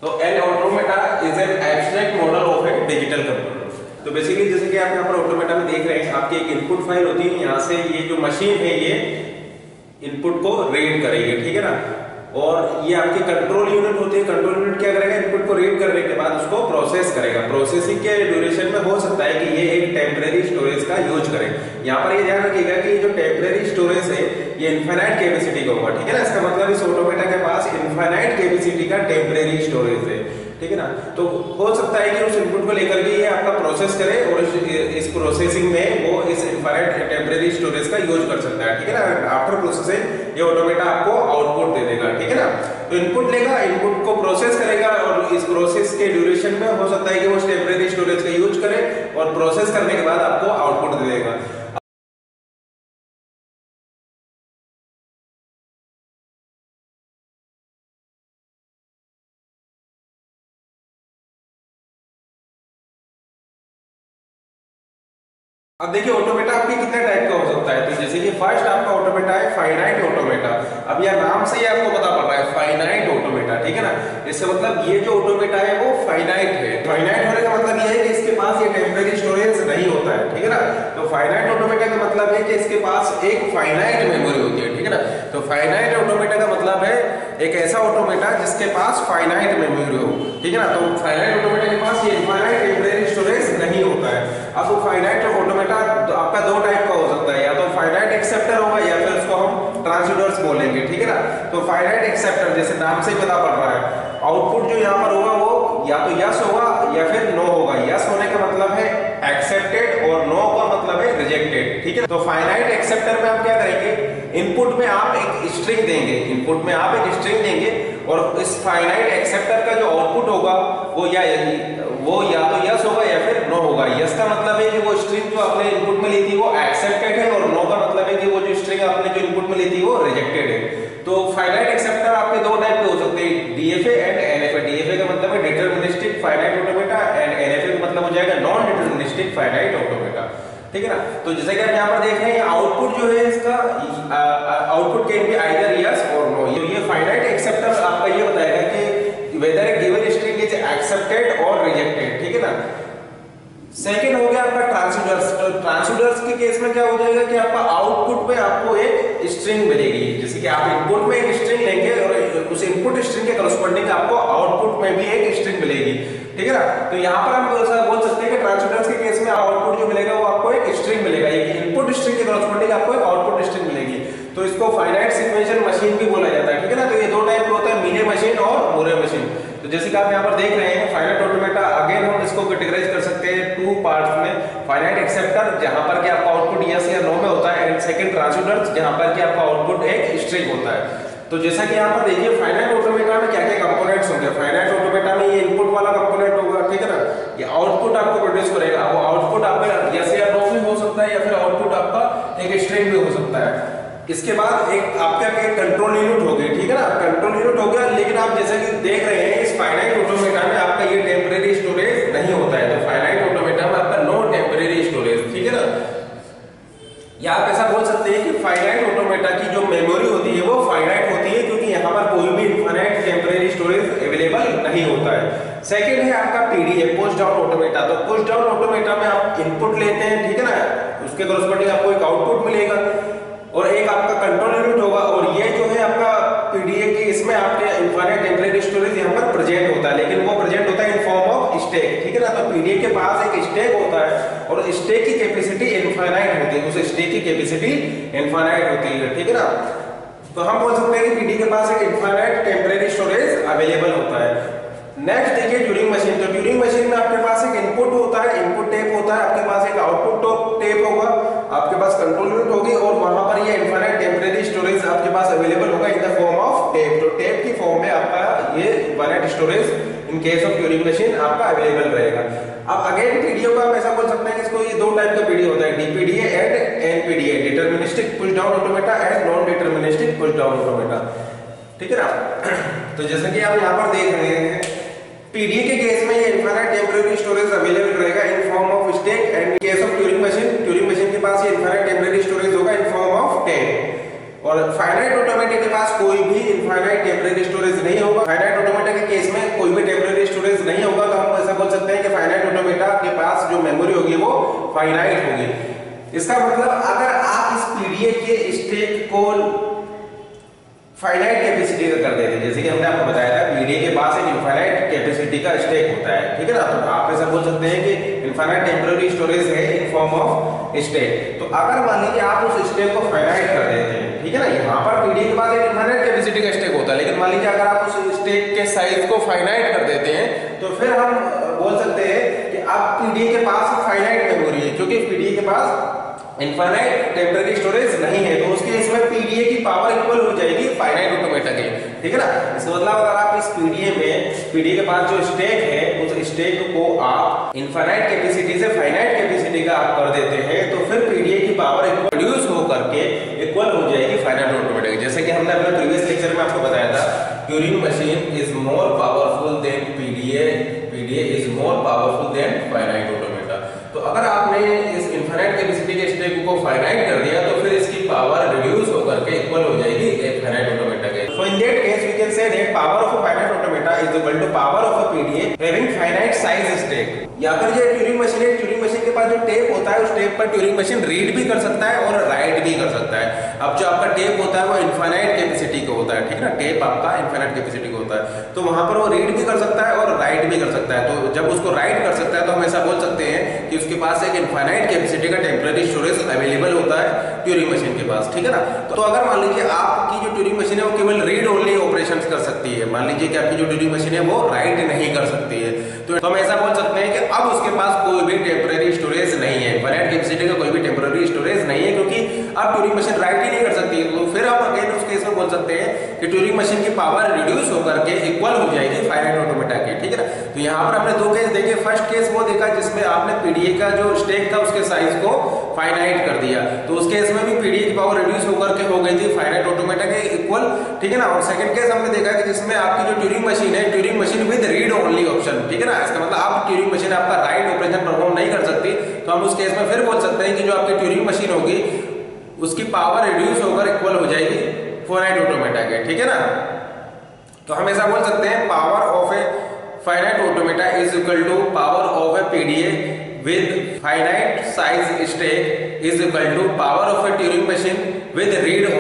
तो an automata is an abstract model of a digital computer. तो basically जैसे कि आप यहाँ पर ऑटोमेटा में देख रहे हैं, आपकी एक इनपुट फाइल होती है, यहाँ से ये जो मशीन है ये इनपुट को रीड करेगी, ठीक है ना। और ये आपकी कंट्रोल यूनिट होती है, कंट्रोल यूनिट क्या करेगा, इनपुट को रीड करने के बाद उसको प्रोसेस करेगा। प्रोसेसिंग के ड्यूरेशन में हो सकता है कि ये एक टेम्परेरी स्टोरेज का यूज करे। यहाँ पर ये ध्यान रखिएगा कि जो टेम्परेरी स्टोरेज है ये इनफाइनाइट कैपेसिटी का होगा, ठीक है ना। इसका मतलब इस ऑटोमेटा के पास इनफाइनाइट कैपेसिटी का टेम्परेरी स्टोरेज है, ठीक है ना। तो हो सकता है कि उस इनपुट को लेकर के ये आपका प्रोसेस करे और इस प्रोसेसिंग में वो इस इनफाइनाइट टेम्परेरी स्टोरेज का यूज कर सकता है, ठीक है ना। आफ्टर प्रोसेसिंग ये ऑटोमेटा आपको आउटपुट दे देगा, ठीक है ना। तो इनपुट लेगा, इनपुट को प्रोसेस करेगा और इस प्रोसेस के ड्यूरेशन में हो सकता है कि वो टेम्परेरी स्टोरेज का यूज करे और प्रोसेस करने के बाद आपको आउटपुट दे देगा। अब देखिए ऑटोमेटा आपके कितने टाइप का हो सकता है। तो जैसे कि फर्स्ट आपका ऑटोमेटा है फाइनाइट ऑटोमेटा। अब यह नाम से ही आपको पता पड़ रहा है फाइनाइट ऑटोमेटा, ठीक है ना। इससे मतलब ये जो ऑटोमेटा है वो फाइनाइट है। फाइनाइट होने का मतलब ये है कि इसके पास ये टेम्परेरी स्टोरेज नहीं होता है, ठीक है ना। तो फाइनाइट ऑटोमेटा का मतलब है कि इसके पास एक फाइनाइट मेमोरी होती है, ठीक है ना। तो फाइनाइट ऑटोमेटा का मतलब है एक ऐसा ऑटोमेटा जिसके पास फाइनाइट मेमोरी हो, ठीक है ना। तो फाइनाइट ऑटोमेटा के पास ये इनफाइनाइट टेम्परेरी स्टोरेज नहीं होता है। अब वो फाइनाइट ऑटोमेटा तो आपका दो टाइप का हो सकता है, या तो फाइनाइट एक्सेप्टर होगा या फिर उसको हम ट्रांसड्यूसर्स बोलेंगे, ठीक है ना। तो फाइनाइट एक्सेप्टर जैसे नाम से पता पड़ रहा है, आउटपुट जो यहाँ पर होगा वो या तो यस होगा या फिर नो होगा। यस होने का मतलब है एक्सेप्टेड और नो का मतलब है रिजेक्टेड, ठीक है। तो फाइनाइट एक्सेप्टर में आप क्या करेंगे, इनपुट में आप एक स्ट्रिंग देंगे, इनपुट में आप एक स्ट्रिंग देंगे और इस फाइनाइट एक्सेप्टर का जो आउटपुट होगा वो या तो यस होगा या फिर नो होगा। यस का मतलब है कि वो स्ट्रिंग जो आपने इनपुट में ली थी वो एक्सेप्टेड है और नो का मतलब है कि वो जो स्ट्रिंग आपने जो इनपुट में ली थी वो रिजेक्टेड है। तो फाइनाइट एक्सेप्टर आपके दो टाइप के हो सकते हैं, डीएफए एंड एनएफए। डीएफए का मतलब है deterministic finite automata and NFA का मतलब हो जाएगा नॉन डिटरमिनिस्टिक फाइनाइट ऑटोमेटा, ठीक है ना। तो जैसे कि आप यहाँ पर देख रहे हैं आउटपुट जो है इसका output can be either yes और नो। ये फाइनाइट एक्सेप्टर आपका ये बताएगा कि whether a given string is accepted और रिजेक्टेड, ठीक है ना। सेकंड हो गया आपका ट्रांसड्यूसर्स। तो ट्रांसड्यूसर्स के केस में क्या हो जाएगा कि आपका आउटपुट में आपको एक स्ट्रिंग मिलेगी। जैसे कि आप इनपुट में एक स्ट्रिंग लेंगे और उस इनपुट स्ट्रिंग के करस्पॉन्डिंग आपको आउटपुट में भी एक स्ट्रिंग मिलेगी, ठीक है ना। तो यहाँ पर हम बोल सकते हैं कि ट्रांसड्यूसर्स के केस में आउटपुट जो मिलेगा वो आपको एक स्ट्रिंग मिलेगा, एक इनपुट स्ट्रिंग के करस्पॉन्डिंग आपको एक आउटपुट स्ट्रिंग मिलेगी। तो इसको फाइनाइट सीक्वेंशियल मशीन भी बोला जाता है, ठीक है ना। तो ये दो टाइप के होता है, मीने मशीन और मूरे मशीन। तो जैसे कि आप यहाँ पर देख रहे हैं फाइनाइट ऑटोमेटा, अगेन हम इसको कैटेगराइज कर सकते हैं टू पार्ट्स में। फाइनाइट एक्सेप्टर जहां पर कि आपका आउटपुट यस या नो में होता है, एंड सेकंड ट्रांसड्यूसर्स जहां पर कि आपका आउटपुट एक स्ट्रिंग होता है। तो जैसा कि यहाँ पर देखिए फाइनाइट ऑटोमेटा में क्या क्या कंपोनेंट्स होंगे। फाइनाइट ऑटोमेटा में ये इनपुट वाला कंपोनेंट होगा, ठीक है ना। ये आउटपुट आपको प्रोड्यूस करेगा, वो आउटपुट आपका यस या नो में हो सकता है या फिर आउटपुट आपका एक स्ट्रिंग भी हो सकता है। इसके बाद एक आपका एक कंट्रोल यूनिट हो गई, ठीक है ना। कंट्रोल यूनिट हो गया, लेकिन आप जैसा कि देख रहे हैं इस फाइनाइट ऑटोमेटा में आपका ये टेम्परेरी स्टोरेज नहीं होता है। तो फाइनाइट ऑटोमेटा में आपका नो टेम्परेरी स्टोरेज, ठीक है ना। या आप ऐसा बोल सकते हैं कि फाइनाइट ऑटोमेटा की जो मेमोरी होती है वो फाइनाइट होती है, क्योंकि यहाँ पर कोई भी इनफाइनाइट टेम्परेरी स्टोरेज अवेलेबल नहीं होता है। सेकेंड है आपका पीडीए, पुश डाउन ऑटोमेटा। तो पुश डाउन ऑटोमेटा में आप इनपुट लेते हैं, ठीक है ना, उसके करस्पॉन्डिंग आपको एक आउटपुट मिलेगा और एक आपका कंट्रोल यूनिट होगा। और ये जो है आपका पीडीए के, इसमें आपके इनफाइनाइट टेम्परेरी स्टोरेज यहाँ पर प्रेजेंट होता है, लेकिन वो प्रेजेंट होता है इन फॉर्म ऑफ स्टैक, ठीक है ना। तो पीडीए के पास एक स्टैक होता है और स्टैक की कैपेसिटी इनफाइनाइट होती है, उस स्टैक की कैपेसिटी इनफाइनाइट होती है, ठीक है ना। तो हम बोल सकते हैं कि पीडीए के पास एक इनफाइनाइट टेम्परेरी स्टोरेज अवेलेबल होता है। नेक्स्ट देखिए ट्यूरिंग मशीन। तो ट्यूरिंग मशीन में आपके पास एक इनपुट होता है, इनपुट टेप होता है, आपके पास एक आउटपुट टेप होगा, आपके पास कंट्रोल यूनिट होगी और वहां पर ये इनफाइनाइट टेम्परेरी स्टोरेज आपके पास अवेलेबल होगा in the form of tape. तो टेप की फॉर्म में आपका ये infinite storage in case of Turing machine आपका अवेलेबल रहेगा। अब अगेन पीडीए का हम ऐसा बोल सकते हैं कि इसको ये दो टाइप का पीडीए होता है, DPDA and NPDA, deterministic push down automata and non deterministic push down automata, ठीक है ना। तो जैसा कि आप यहाँ पर देख रहे हैं पीडीए के केस में ये इनफाइनाइट टेम्परेरी स्टोरेज अवेलेबल रहेगा in form of stack, and in case of Turing machine के पास ये इनफाइनाइट टेम्परेरी स्टोरेज होगा इन फॉर्म ऑफ टेप। और फाइनाइट ऑटोमेटा के पास कोई भी इनफाइनाइट टेम्परेरी स्टोरेज नहीं होगा। फाइनाइट ऑटोमेटा के केस में कोई भी मेमोरी होगी वो फाइनाइट होगी। इसका मतलब अगर आप इस पीडीए के स्टेक को फाइनाइट कैपेसिटी का कर देते, जैसे कि हमने आपको बताया था पीडीए के पास एक इनफाइनाइट कैपेसिटी का स्टेक होता है, ठीक है ना। तो आप ऐसा बोल सकते हैं कि इनफाइनाइट टेम्पररी स्टोरेज है इन फॉर्म ऑफ स्टेक। तो अगर मान लीजिए आप उस स्टेक को फाइनाइट कर देते हैं, ठीक है ना, यहाँ पर पीडीए के पास एक इनफाइनाइट कैपेसिटी का स्टेक होता है, लेकिन मान लीजिए अगर आप उस स्टेक के साइज को फाइनाइट कर देते हैं तो फिर हम बोल सकते हैं कि अब पीडीए के पास फाइनाइट मेमोरी है, क्योंकि पीडीए के पास इनफाइनाइट टेम्पररी स्टोरेज नहीं है, तो उसके इसमें पीडीए की पावर इक्वल हो जाएगी फाइनाइट ऑटोमेटा के, ठीक है ना। इसका मतलब अगर आप इस पीडीए के पास जो स्टेक है उस स्टेक को आप इनफाइनाइट कैपेसिटी से फाइनाइट कैपेसिटी का आप कर देते हैं, तो फिर पीडीए की पावर रिड्यूस हो करके इक्वल हो जाएगी फाइनाइट ऑटोमेटा के। जैसे कि हमने अपने प्रीवियस लेक्चर में आपको बताया था, Turing machine is more powerful than PDA is more powerful than finite automata. तो अगर आपने इस इनफाइनाइट कैपेसिटी के स्टेक को फाइनाइट कर दिया तो फिर इसकी पावर रिड्यूस होकर के इक्वल हो जाएगी एक फाइनाइट ऑटोमेटा के। So in that case we can say that power of a finite automata is equal to power of a PDA having finite size stack. या फिर ये ट्यूरिंग मशीन है, ट्यूरिंग मशीन के पास जो टेप होता है उस टेप पर ट्यूरिंग मशीन रीड भी कर सकता है और राइट भी कर सकता है। अब जो आपका टेप होता है वो इनफाइनाइट कैपेसिटी का होता है, ठीक है ना, टेप आपका इनफाइनाइट कैपेसिटी का होता है, तो वहां पर वो रीड भी कर सकता है और राइट भी कर सकता है। तो जब उसको राइट कर सकता है तो हम ऐसा बोल सकते हैं कि उसके पास एक इनफाइनाइट कैपेसिटी का टेम्पररी स्टोरेज अवेलेबल होता है ट्यूरिंग मशीन के पास, ठीक है ना। तो अगर मान लीजिए आपकी जो ट्यूरिंग मशीन है वो केवल रीड ओनली ऑपरेशंस कर सकती है, मान लीजिए कि आपकी जो ट्यूरिंग मशीन है वो राइट नहीं कर सकती है, तो हम ऐसा बोल सकते हैं कि अब उसके पास कोई भी टेम्पररी स्टोरेज नहीं है, इनफाइनाइट कैपेसिटी का कोई भी टेम्पररी स्टोरेज नहीं है, क्योंकि अब ट्यूरिंग मशीन राइट ही नहीं कर सकती है। तो फिर हम अगेन उस केस में बोल सकते हैं कि ट्यूरिंग मशीन की पावर रिड्यूस होकर के इक्वल हो जाएगी फाइनाइट ऑटोमेटा के, ठीक है ना। तो यहाँ पर हमने दो केस देखे, फर्स्ट केस वो देखा जिसमें आपने पीडीए का जो स्टेक था उसके साइज को फाइनाइट कर दिया, तो उस केस में भी पीडीए की पावर रिड्यूस होकर के हो गई थी फाइनाइट ऑटोमेटा के इक्वल, ठीक है ना। और सेकंड केस हमने देखा कि जिसमें आपकी जो ट्यूरिंग मशीन है, Turing machine with read only option, ठीक है ना। इसका मतलब आप ट्यूरिंग मशीन आपका राइट ऑपरेशन परफॉर्म नहीं कर सकती, तो हम उस केस में फिर बोल सकते हैं कि जो आपकी ट्यूरिंग मशीन होगी उसकी पावर रिड्यूस होकर इक्वल हो जाएगी फाइनाइट ऑटोमेटा के, ठीक है ना। तो हम ऐसा बोल सकते हैं power of a finite automata is equal to power of a PDA with finite size stack is equal to power of a Turing machine with read